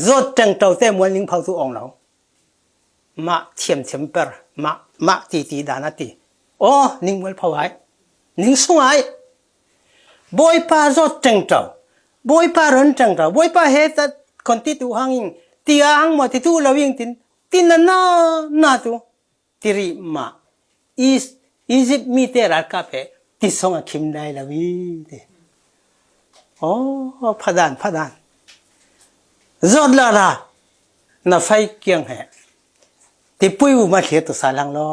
Speaker 1: จดเต็งเราเตมวันลิงเผาตัวองเรามาเทียมเปอร์มาตีดานาตีโอ้นิ่งวันเผาไว้นิ่งสงไอ้บอยป้าจดเต็งเราบอยป้ารอนเต็งเราบอยป้าเฮตัดคนที่ตัวหังตีอ่างมาที่ตัวเราวิ่งตินน่าตัวทีรีมาอียิปต์มีเตอร์กับเอที่ส่งคิมได้ละวีเดโอ้พัดานจอดละละน่าไฟเกียงเหที่ปุยอุมาเขียตัวสาลังล้อ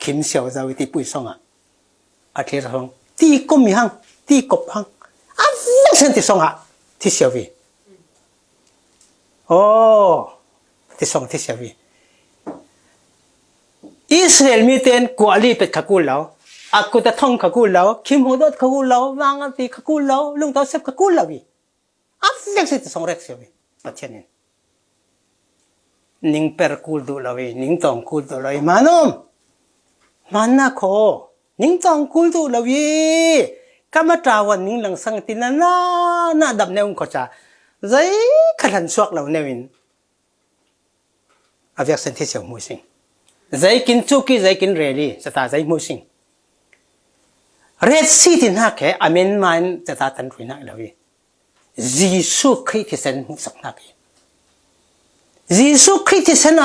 Speaker 1: คิมเสียวจะวิที่ปุยส่งอาเขียส่งที่กมีหังที่กบหังไม่ใช่ที่ส่งที่เสียววีโอ้ที่ส่งที่เสียววีอิสราเอลมีเต็นกวาลีเป็ดขกุลแล้วอากุตะท่องขกุลแล้วคิมโฮดอดขกุลแล้ววางอันตีขกุลแล้วลุงเต้าเซฟขกุลแล้ววีเล็กสิที่ส่งเร็กเสียววีปัจเจนินนิ่งเปรกุลดูแล้ววีนิ่งตองกุลดูแล้ววีมานุมมันน่าโคนิ่งตองกุลดูแล้ววีก็มาตราวันนิ่งหลังสังตินน่าดับเนวขจ้าใจขลันสวกเราเนวินอาเวียกเซนที่เสียวมูสิงใจกินจุกี้ใจกินเรลี่จะตาใจมูสิงเรดซีที่นักแค่อเมนมันจะตาตันรุยนักแล้ววียิสุคริสต์เซนมุสักนักยิสุคริสต์เซน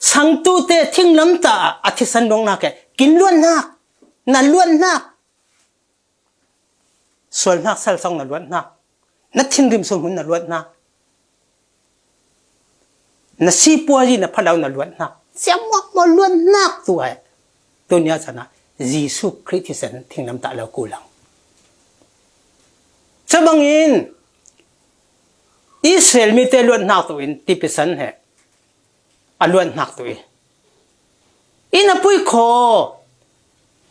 Speaker 1: สังตุเตทิ้งลำตาอธิสันดงนักแค่กินล้วนนักนั่นล้วนนักส่วนนักเซลซองนั่นล้วนนักนัดทิ้งริมสมุนนั่นล้วนนักนัดซีปัวจีนับพลาวนั่นล้วนนักเสียมอกล้วนนักตัวนี้จะนะยิสุคริสต์เซนทิ้งลำตาแล้วกูหลังจะบังอินอิสราเอลมีแต่ล้วนนักตัวอินที่เป็นสันเหอล้วนนักตัวอินนับปุยโค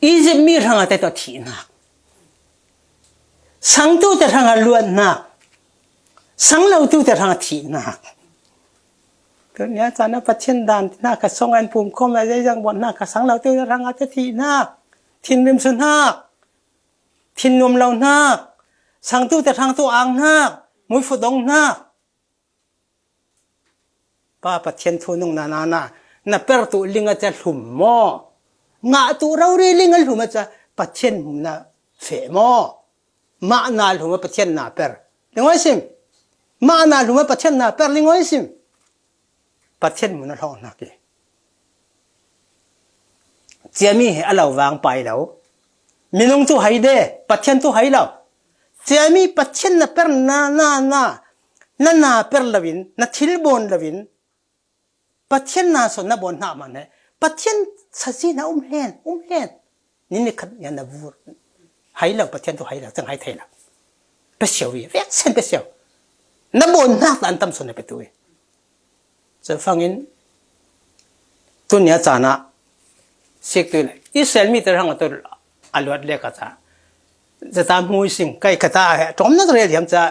Speaker 1: อียิปต์มีทางอะไรตัวที่นักสังตัวแต่ทางล้วนนักสังเราตัวแต่ทางที่นักตัวนี้จะนับปัจจัยด้านนักกระทรวงอันภูมิคมอะไรอย่างบนนักกระสังเราตัวแต่ทางที่นักทินริมสุนักทินนวมเรานักสังตัวแต่ทางตัวอ่างนักมุ้ยฝุดงนักป้าปัจจัยทุนงน่ะเปิดตัวลิงอาจจะหลุมหม้องาตัวเราเรื่องหลุมอาจจะปัจจัยมุนน่ะเฟหม้อมาหน้าหลุมปัจจัยน่ะเปิดลิงไว้ซิมมาหน้าหลุมปัจจัยน่ะเปิดลิงไว้ซิมปัจจัยมุนน่ะร้องนักเลยเจ้ามีให้เราวางไปแล้วมีน้องตัวให้เด้ปัจจัยตัวให้เราเจ้ามีปัจจัยน่ะเปิดน่าเปิดละวินน่ะทิลบอนละวินปัจจัยน่ะส่วนน่ะบอนน่ะมันเนี่ยปัจจัยสัจจิน่ะเล่นนี่ขัดยันน่ะวูให้เราปัจจัยตัวให้เราจังให้ไทยเราเปเชียววีเวกเซนเปเชียวน่ะบอนน่ะอันตั้มส่วนน่ะไปตัวจะฟังอินตัวเนี้ยจานะเช็คตัวเลยอิสราเอลมีแต่ทางตัวอลวดเล็กก็จะตามหูสิ่งใกล้กระตาตรงนั้นเรียมจะ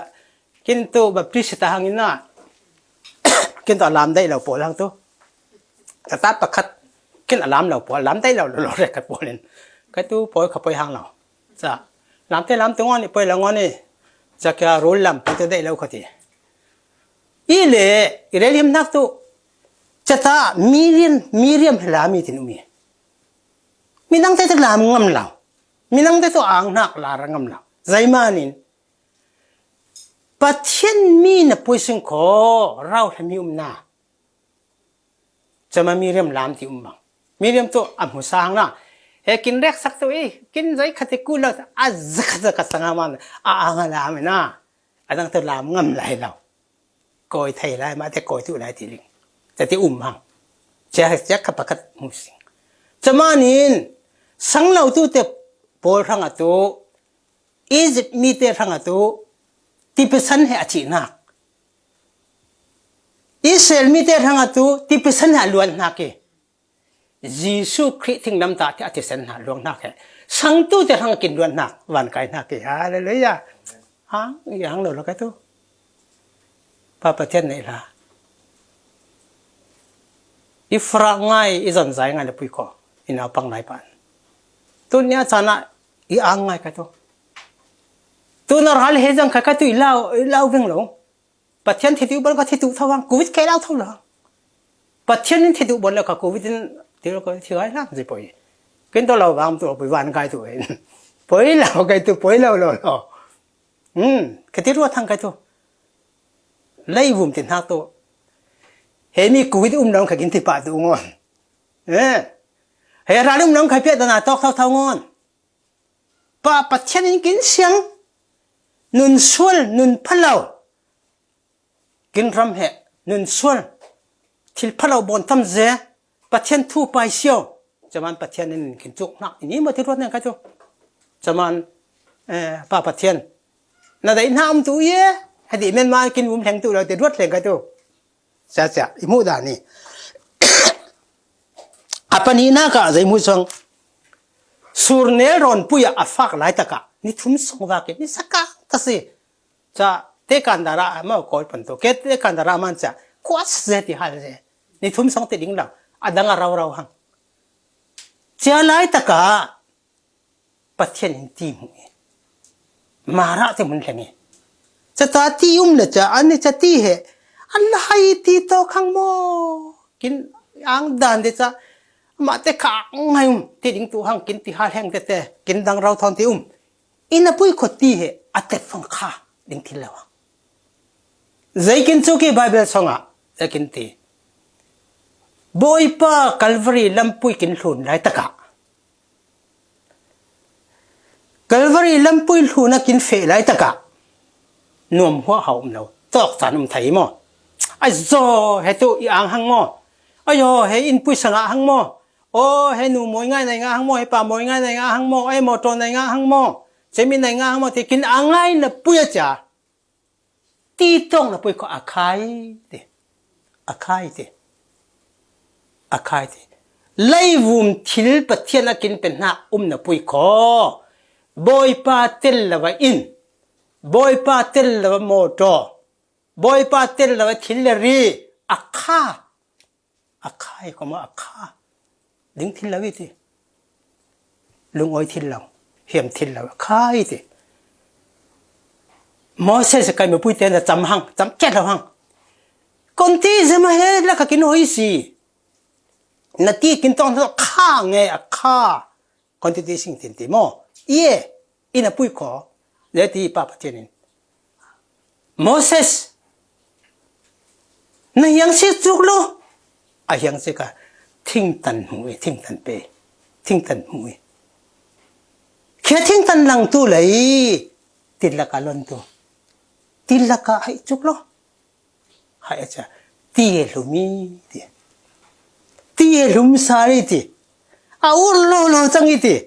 Speaker 1: กินตัวแบบพิเศษทางนี้นะกินตัวลามได้เราปวดทางตัวกระตาประคัดกินลามเราปวดลามได้เราเรียกกันปวดเลยก็ตัวปวดขับไปทางเราจะลามได้ลามตัวนี้ไปแล้วนี้จะแค่รู้ลามไปตัวได้เราก็ดีอีเล่เรียมนักตัวจะตามีเรียมลามีที่นู่นมีนั่งแต่ตัวลามงำเรามีนั่งแต่ตัวอ่างนักลารงำเราใจมานินปัจจัยมีน่ะปุยสิงขอเราทำมีนาจะมามีเรื่องลามที่บังมีเรื่องตัวอัมหุสางนะกินเร็กสักตัวกินใจขัดกูแล้วจะขัดสังหามันอ่างลามนะตั้งแต่ลามงำไหลเราโกยไทยไรมาแต่โกยทุไรทีลิงแต่ที่บังจะขับประคัดมุสิงจะมานินสังเราตัวเตปโปรทางตัวอียิปต์มีเตทางตัวที่เป็นสันเหตุนักอิสราเอลมีแต่ทางตัวที่เป็นสันเหตุล้วนนัก Giêsu Christ thing nam ta ti ati sen na luang na ke sang tu te hang kin luan na wan kai na ke hallelujah hang yang lo ka tu pa pa chen nei la ifra ngai izon zai ngai le pui ko ina pang nai pan tu nya chana I ang ngai ka tu nar hal he jang ka tu ilau veng lo pathian thi tu bol ka thi tu thawang covid ke lau thaw la pathian thi tu bol la ka covid ti lo ko thi ai la ji poi ken to lo wang tu poi wan kai tu en poi lau kai tu poi lau lo ka ti ru thang kai tu lai vum tin ha to he mi covid nong ka kin ti pa tu ngon he ra nong kai pe da na tok thau ngon pa pathian in kin siang nun sual nun phalau kin ram he nun sual thil phalau bon tam je pathian thu pai sio chaman pathian in kin chuk na ni ma thi rot na ka chu chaman pa pathian na dai nam tu ye hadi men ma kin wum thang tu lo te rot le ka chu cha imu da ni apani na ka zai mu song sur ne ron puya afak lai taka ni thum song wa ke ni saka ta se cha te kan dara ma ko pan to ke te kan dara man cha kwas ze ti hal ze ni thum song te ding lang adanga raw hang cha lai taka pathian in ti mu mara te mun lengi cha ta ti le cha an cha ti he Allah hai ti to khang mo kin ang dan de cha ma te ka ngai ti ding tu hang kin ti ha heng te kin dang rau thon ti ina pui kho ti he atet phong kha ding thil lawa zai kin chu ki bible songa kin ti boy pa calvary lampui kin hlun lai taka calvary lampui hluna kin fe lai taka nuam hwa haum lo tok chanum thai mo ai zo he tu I ang hang mo ayo he in pui sanga hang mo ô hay nụ mỗi ngày này ngang mò hay pa mỗi ngày này ngang mò ai mò tròn này ngang mò chế min này ngang mò thì kinh ang ngay là bùi chả ti tông là bùi có akai thì lấy vùng thil bát thiên là kinh bên na là bùi có bồi pa tel là vậy in bồi pa tel là mò trò bồi pa tel là vậy thil là ri akai có mà akai đừng thiên lâu đi, lung oi thiên lâu, hiểm thiên lâu, khai đi. Moses cái mà bui tên là chấm chết lâu hăng. Con tí gì mà hết là cái nói gì? Nãy tí kinh tông nó khá nghe khá, con tí sinh thiên tí mò, ye, ina bui khó, để tí bà bắt chân. Moses, nó yang sẽ chúc lo, yang sẽ cả. Thinh tần mũi, thinh tần bề, thinh tần mũi. Khi thinh tần lăng tu lấy, tin là cả lần tu, tin là cả hãy chúc lo, hãy chả, tiề lumi thì, tiề lum sari thì, lo chẳng ý thì,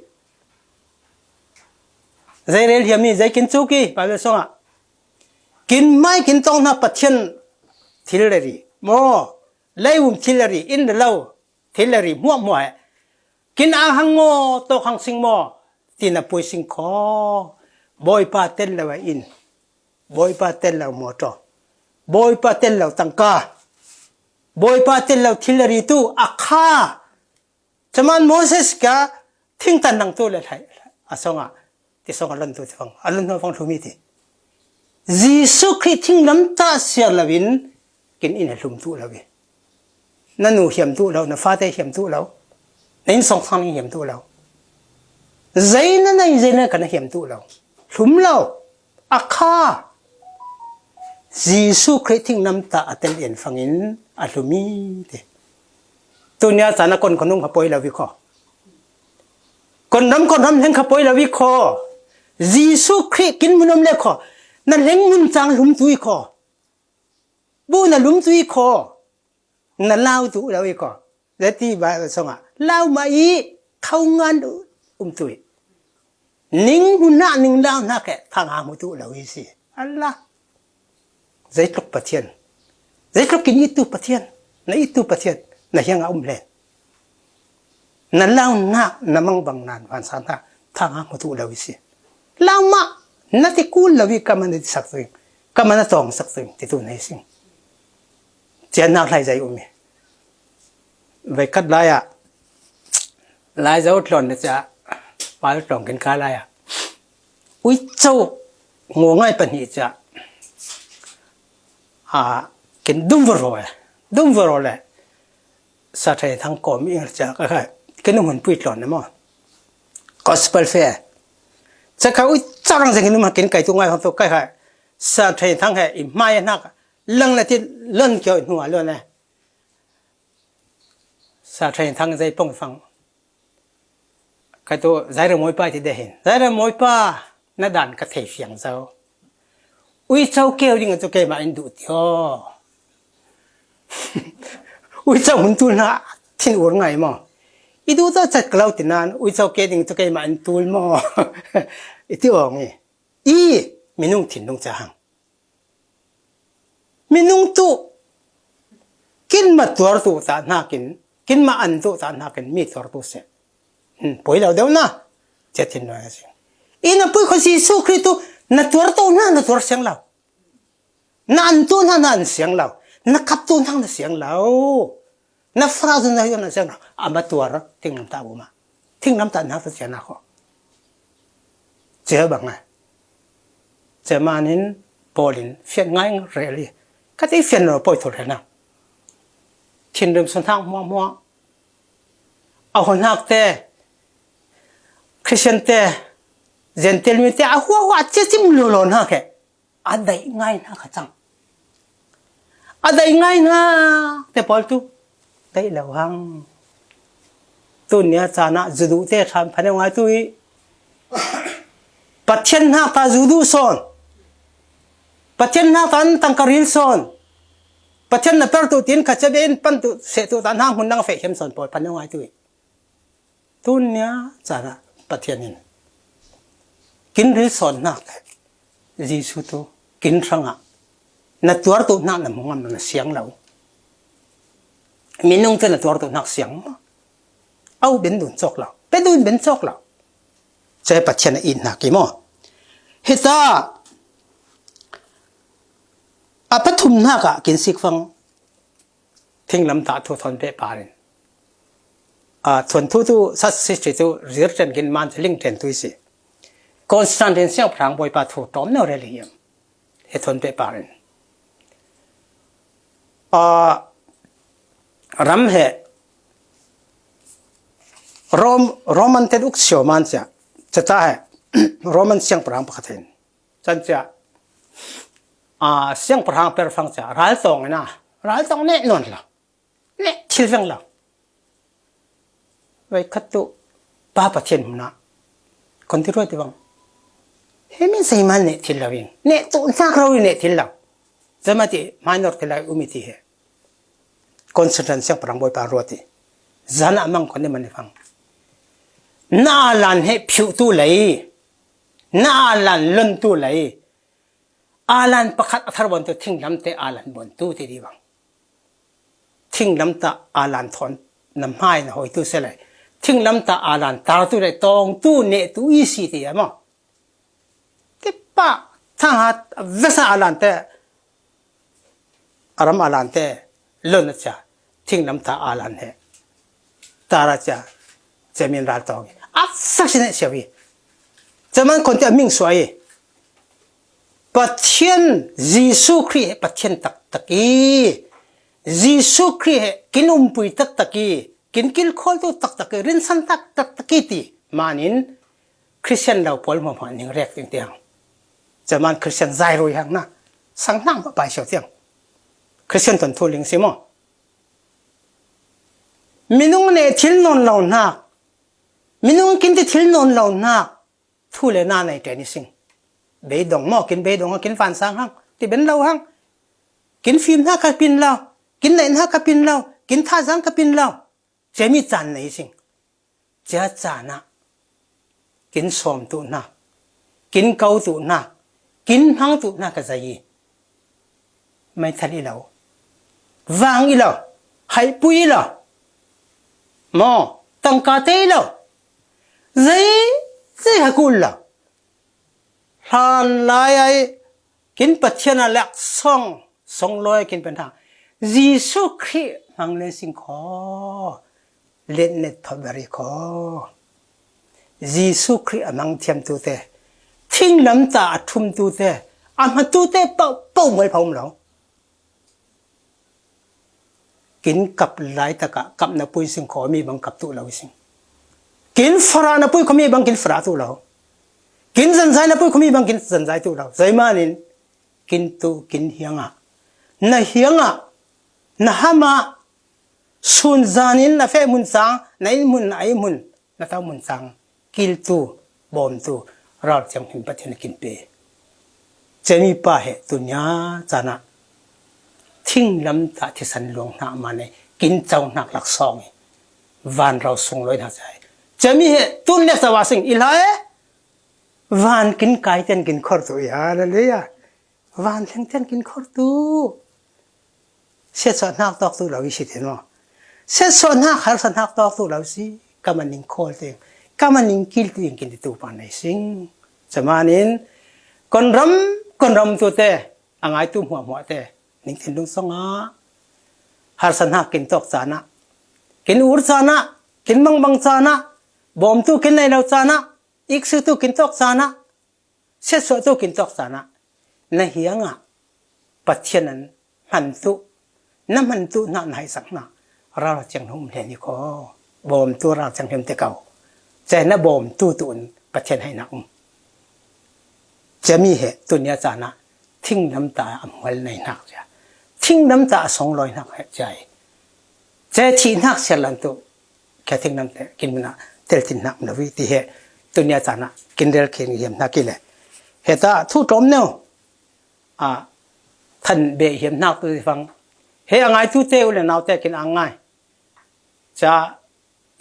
Speaker 1: dây rèn hiểm mi dây kiến chúc kì, bà biết sao ạ? Kiến mai kiến tông na bát thiên, thiên là gì? Mò, lấy thiên là gì? In the lâu. Thế là gì mua kinh ang hang mo to hang sing mo tin là pui sing khó boy pa tên là in boy pa tên là mo trò boy pa tên là tăng ca boy pa tên là thiên là gì tu akha chaman Moses ka thing tan nang tu le thai asonga ti songa lon tu chang alun no phong thumi ti Jesus Christ thing lam ta sia lawin kin in lum tu lawiนั่นหนูเหี่ยมตู้เรานะฟ้าเตะเหี่ยมตู้เราในสองทางนี้เหี่ยมตู้เราใจนั่นในใจนั่นกันเหี่ยมตู้เราหลุมเราอาคาGiêsu Christทิ้งน้ำตาอัตเลียนฟังอินอัลมีเดตัวเนี้ยสารคนนุ่งขับปอยเราวิเคราะห์คนน้ำเล่นขับปอยเราวิเคราะห์Giêsu Christกินมุนน้ำเล็กขอนั่นเล่นมุนจางหลุมตุยขอบูน่ะหลุมตุยขอนั่นเล่าตัวเราอีกก็แล้วที่บ้านส่งเล่ามาอีเข้างานตุยนิ่งหุ่นหน้านิ่งเล่าหน้าแกทางหามุตุเราอีสิอัลละใจคลุกปะเทียนใจคลุกกินอีตุปะเทียนในอีตุปะเทียนในยังเอาเล่น นั่นเล่าหนักน้ำมังบังนานวันสันตาทางมาตุลาวิสิเล่ามานัดที่กูลาวิกำมันสักสิ่งกำมันต้องสักสิ่งที่ตัวไหนสิ่งเจ้านักไล่ใจอุ้มไว้กัดไล่อะไล่จะอุดหล่นนะจ๊ะไปอุดหล่นกันการไล่อะอุ้ยเจ้างูง่ายปนิจ๊ะกินดุมวโรยดุมวโรเลยสัตย์ทางกอมีอะไรจ๊ะก็คือกินนุ่มปุยหล่นนะมั้ง gospel fair จะเขาอุ้ยเจ้ารังจะกินนุ่มกินไก่ตัวง่ายของตัวก็คือสัตย์ทางแห่อิมายนักเรื่องอะไรที่เรื่องเกี่ยวกับหัวเรื่องอะไรสัตย์ทางใจป้องฟังใครตัวใจเราไม่ไปที่ได้เห็นใจเราไม่ไปนั่นด่านกระเทียมอย่างเจ้าอุ้ยเจ้าเกี่ยวยังไงเจ้าเกี่ยวมาอินดูที่อ๋ออุ้ยเจ้าหุ่นตัวน่ะทิ้งหัวไงมั้งอีดูเจ้าจัดกล่าวที่นั่นอุ้ยเจ้าเกี่ยวยังเจ้าเกี่ยวมาอินตัวมั้งอีที่อ๋อไงอีมีนุ่งทิ้งนุ่งจะหังมีนุ่งตู้กินมาตัวตัวตาหน้ากินมาอันตัวตาหน้ากินมีตัวตัวเสียป่วยแล้วเดี๋ยวนะจะทิ้งน้อยสิอีน่ะป่วยคนสิสุขริตุน่ะตัวตัวน่ะตัวเสียงเราน่ะอันตัวน่ะอันเสียงเราน่ะขับตัวน่ะเสียงเราน่ะฟราส์น่ะอยู่น่ะเสียงเราอามาตัวรทิ้งน้ำตาบุมาทิ้งน้ำตาหน้าเสียงนะเขาเจ้าบังไงเจ้ามานินปอลินเฟียนง่ายเรื่อยก็ที่เฟียนเราปล่อยตัวนะทิ้งเรื่องส่วนทางมัวเอาคนหักแต่คริสเตียนแต่เจนเทลมีแต่หัวเจ็บลุลนหักอะไรง่ายนะข้าจังอะไรง่ายนะแต่พอทุได้แล้วหังตัวเนี้ยจานะจุดเตะทำพันธุ์ง่ายตัวอีปัจเจกนักตาจุดส่วนปัจเจกนักตันตั้งกริลส่วนปัจเจกนักเปิดตัวตีนขัดเจเป็นปันตัวเสตัวตันห้างหุ่นนั่งเฟชมส่วนปอดพันธุ์ง่ายตัวอีตัวเนี้ยจานะปัจเจกนินกินริสอนนักจีสุโตกินสังอ่ะนัดตัวตัวนักน่ะมึงมันเสียงเรามีนุ่งเจอนัดตัวตัวนักเสียงเอาเป็นดุนจอกเราเป็นดุนเป็นจอกเราใช้ปัจเจกอินนักกี่โมเฮต้าปฐุมนักอ่ะกินสิกฟังทิ้งลำตาทุทนเปปารินทนทุสัตสิจิตุเรียนกินมันจะลิงเทนตุยสิคอนสแตนตินเซียพรางบอยปาทุตอมเนอเรลียมเฮทนเปปารินรำเหโรมันเทดุกเชียวมันจะตาโรมันเสียงพรางปะขันจันจะเสียงพรางเปิดฟังจะรัลตองนะรัลตองเน่นนละเน่ชิลฟังละไว้ขัดตุป้าปะเทียนมุนะคนที่รู้ที่วังเฮ้ยมันใส่มันเน่ทิลลาวิงเน่ตุนสักเราเน่ทิลลาจะมาที่มานอร์ทิลลาอุมิที่เหคอนเสิร์ตเสียงพรางบอยปารัวที่จานะมังคนนี้มันฟังน่าลันให้ผิวตู้ไหลน่าลันล้นตู้ไหลอาลันประคัดอัธรบนตัวทิ้งลำเตอาลันบนตู้ที่ดีวังทิ้งลำตาอาลันทอนน้ำให้นะหอยตู้เสลายทิ้งลำตาอาลันตาตู้ได้ตองตู้เนตู้อีสีที่มั้งที่ป้าทางหัดเวสอาลันเตอารมอาลันเตล้นจ้ะทิ้งลำตาอาลันเหตาราจ้ะจะมีรัลตองสักชนิดเสียวีจะมันคนที่มิ่งสวยปัจเจียนยิสุคริสปัจเจียนตักกี้ยิสุคริสกินปุยตักกี้กินคอลตัวตักกี้รินสันตักกี้ตีมานินคริสเตียนเราพอลมาหนึ่งเรียกเตียงจะมันคริสเตียนใจรวยหังนะสังนั่งไปเสียเตียงคริสเตียนตนทุลิงสิมั้งมินุงเนี่ยทิลนนเหล่านักมินุงกินที่ทิลนนเหล่านักทุเลน่าในเทนิสิงเบดงหม้อกินเบดงกินฟันสังหังที่เป็นเหล่าหังกินฟิล์มนักกับปินเหล่ากินไหนนักกับปินเหล่ากินท่าสังกับปินเหล่าจะมีจานไหนสิงจะจานะกินสมตุนักกินเกาตุนักกินพังตุนักก็จะยี่ไม่ทันอีเหล่าวางอีเหล่าให้ปุยเหล่าหม้อ tăng cả thế đâu giấy giấy hả cùn là lan lại ai kín bát thiên là lạc song lôi kín bên thang Giêsu Christ mang lên sinh khó lên net thọ bari khó Giêsu Christ mang thiam tu te thinh lắm ta thum tu te mà tu te bao mới phong lâu kín cặp lại ta cả cặp na pui sinh khó mi bằng cặp tu lâu sinh kín phara na pui không mi bằng kín phara tu lâu kín dân giải na pui không mi bằng kín dân giải tu lâu giải mà nên kín tu kín hiang na hiang na hama sun zanin na fe mun sang na in mun ai mun na ta mun sang kil tu bom tu ral cham him pathen kin pe chemi pa he tunya chana thing lam ta thi san long na ma ne kin chau nak lak song van rau sung loi na chai chemi he tun le sawa sing ilai van kin kai ten kin khor tu ya le ya van theng ten kin khor tu xét soạn hạc tóc tu lâu ý thế nào xét soạn hạc har soạn hạc tóc tu lâu xí cảm ơn您call tiền cảm ơn您kêu tiền kinh tu pan này sinh cho mà nín con rắm tu te anh ai tu mua te nín thiên đông song á har soạn hạc kinh tóc sana kinh ur sana kinh bang sana bom tu kinh này đâu sana ik sư tu kinh tóc sana xét soạn tu kinh tóc sana na hiang bắt thiên anh hành tuน้ำมันตัวน่าไหนสักน่ะเราจังหุ่มเห็นนี่ก็บ่มตัวเราจังเห็นแต่เก่าแต่น่ะบ่มตัวตุนประเทศให้นักจะมีเหตุตัวเนี้ยจานะทิ้งน้ำตาอมวันในนักจ้ะทิ้งน้ำตา200นักใจแต่ที่นักเสียหลังตัวแค่ทิ้งน้ำตากินมันนะเตลตินนักนะวิธีเหตุตัวเนี้ยจานะกินเดลเขียนเยี่ยมนักกินเลยเหตุทุกจอมเนี่ยท่านเบยเยี่ยมนักตัวที่ฟังเฮ้ยอังไงทุเตอุเลนเอาแต่กินอังไงจะ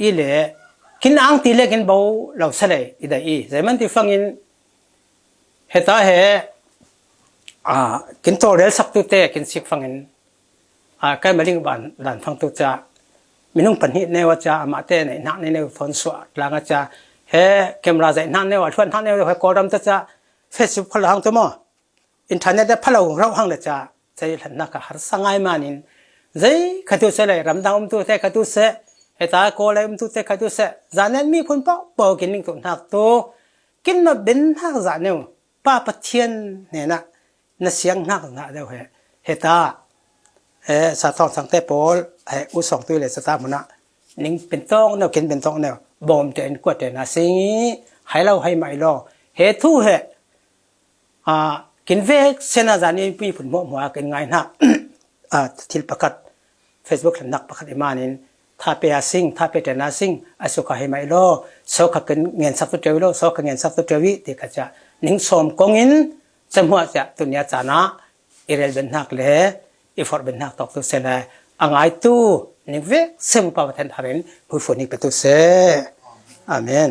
Speaker 1: อีเล่กินอังตีเล็กินเบาเราเสลยอีได้อีแต่มันที่ฟังอินเฮต้าเฮกินโตเรลสักตุเตกินสิกฟังอินใกล้มาลิงบันดันฟังตุจะมีนุ่งปัญหิเนวจะมาเตในนักในเนวทนสวดหลังจะเฮ้เกมราใจนักเนวทวนนักเนวเฮ้กอดมจะเฟซบุ๊กพลังตัวมั้งอินเทอร์เน็ตพลังเราหังเลยจะใจหลันนักหาสังไงมานินใจขัดตัวเสเลยรำดังตัวเตะขัดตัวเสเหตุการณ์โกเลยตัวเตะขัดตัวเสจานนั้นมีคนเป่ากินนิ่งตัวนักตัวกินมาเป็นนักจานเนี่ยป้าปะเทียนเนี่ยนะน่ะเสียงนักนะเดี๋ยวเหตุการณ์สะท้อนสังเตปอลอุสองตัวเลยสตาร์มันนะนิ่งเป็นต้องเนี่ยกินเป็นต้องเนี่ยบอมเดินกวดเดินนะสิ่งให้เราให้ไม่รอเหตุทุเหตุกินเวกเซนาจานี่มีผลมั่วหัวกันไงนะทิลประกาศ Facebook หนักประกาศมานินถ้าเป็นสิ่งถ้าเป็นแต่นาสิ่งอาสุขให้ไม่รอสอขัดเงินสับตัวเจวิโลสอขัดเงินสับตัวเจวิที่ก็จะนิ่งสมกงินสมหัวจะตุนยาจานะอิเรลเป็นนักเลยอีฟอร์เป็นนักตอกตัวเสนาอังไอตู้นิ่งเวกเสมปาวทันทารินผู้ฝนิกเป็นตัวเสอาเมน